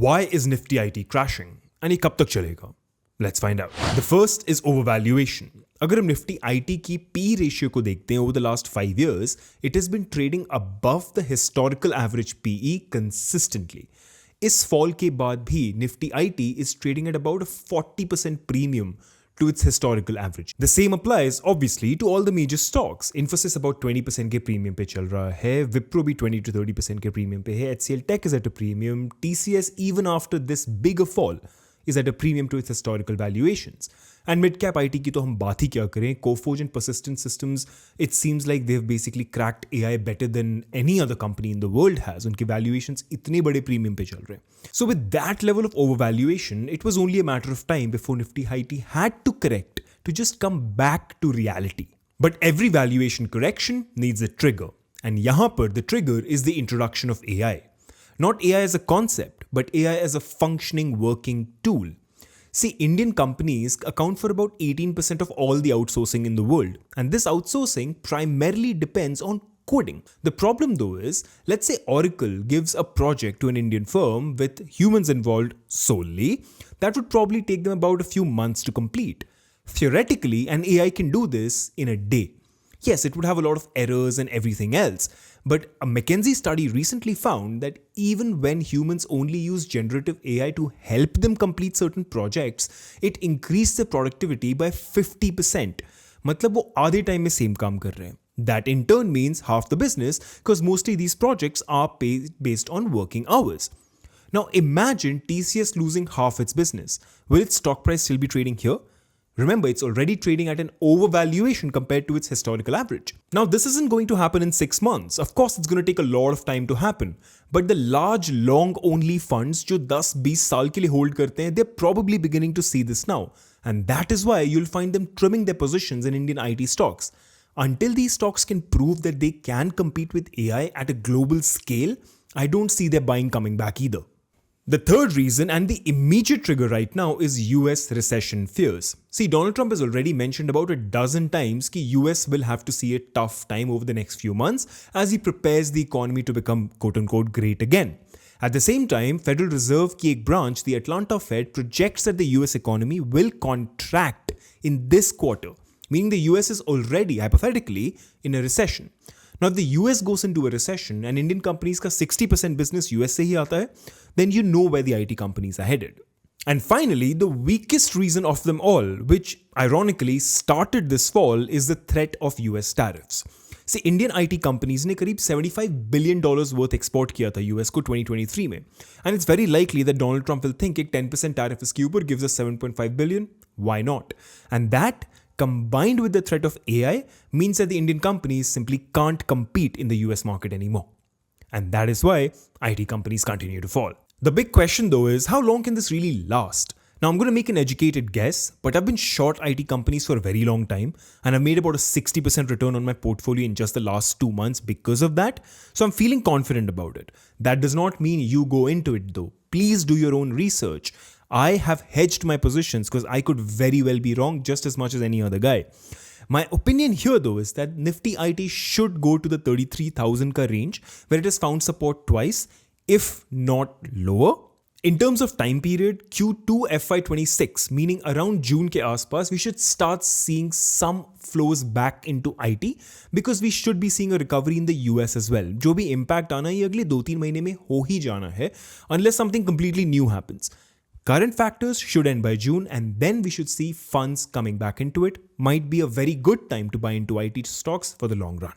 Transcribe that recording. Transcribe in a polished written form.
Why is Nifty I.T crashing? And ये कब तक चलेगा? Let's find out. The first is overvaluation. अगर हम Nifty I.T की P ratio को देखते हैं over the last 5 years, it has been trading above the historical average PE consistently. इस fall के बाद भी Nifty I.T is trading at about a 40% premium to its historical average. The same applies obviously to all the major stocks. Infosys about 20% के premium पे चल रहा है, Wipro भी 20 to 30% के premium पे है, HCL Tech is at a premium, TCS even after this bigger fall is at a premium to its historical valuations. And mid-cap IT की तो हम बात ही क्या करें, Coforge and Persistent Systems, it seems like they've basically cracked AI better than any other company in the world has. उनके valuations इतने बड़े premium पे चल रहे हैं. So with that level of overvaluation, it was only a matter of time before Nifty I.T had to correct to just come back to reality. But every valuation correction needs a trigger. And यहाँ पर the trigger is the introduction of AI. Not AI as a concept, but AI as a functioning, working tool. See, Indian companies account for about 18% of all the outsourcing in the world. And this outsourcing primarily depends on coding. The problem though is, let's say Oracle gives a project to an Indian firm with humans involved solely, that would probably take them about a few months to complete. Theoretically, an AI can do this in a day. Yes, it would have a lot of errors and everything else, but a McKinsey study recently found that even when humans only use generative AI to help them complete certain projects, it increased their productivity by 50%. मतलब वो आधे time में same काम कर रहे हैं. That in turn means half the business because mostly these projects are based on working hours. Now imagine TCS losing half its business. Will its stock price still be trading here? Remember, it's already trading at an overvaluation compared to its historical average. Now, this isn't going to happen in 6 months. Of course, it's going to take a lot of time to happen. But the large, long-only funds जो 10-20 साल के लिए hold करते हैं, they're probably beginning to see this now. And that is why you'll find them trimming their positions in Indian IT stocks. Until these stocks can prove that they can compete with AI at a global scale, I don't see their buying coming back either. The third reason and the immediate trigger right now is US recession fears. See, Donald Trump has already mentioned about a dozen times that US will have to see a tough time over the next few months as he prepares the economy to become quote-unquote great again. At the same time, Federal Reserve की एक branch, the Atlanta Fed, projects that the US economy will contract in this quarter, meaning the US is already, hypothetically, in a recession. Now, if the US goes into a recession and Indian companies का 60% business US से ही आता है, then you know where the IT companies are headed. And finally, the weakest reason of them all, which ironically started this fall, is the threat of US tariffs. See, Indian IT companies ने करीब $75 billion worth export किया था US को 2023 में. And it's very likely that Donald Trump will think एक 10% tariff इसके ऊपर gives us $7.5 billion. Why not? And that, combined with the threat of AI, means that the Indian companies simply can't compete in the US market anymore. And that is why IT companies continue to fall. The big question though is, how long can this really last? Now I'm going to make an educated guess, but I've been short IT companies for a very long time and I've made about a 60% return on my portfolio in just the last 2 months because of that. So I'm feeling confident about it. That does not mean you go into it though. Please do your own research. I have hedged my positions because I could very well be wrong just as much as any other guy. My opinion here though is that Nifty IT should go to the 33,000 ka range where it has found support twice, if not lower. In terms of time period, Q2 FY26, meaning around June ke aaspas, we should start seeing some flows back into IT because we should be seeing a recovery in the US as well. जो भी impact आना है अगले 2-3 महीने में हो ही जाना है unless something completely new happens. Current factors should end by June and then we should see funds coming back into it. Might be a very good time to buy into IT stocks for the long run.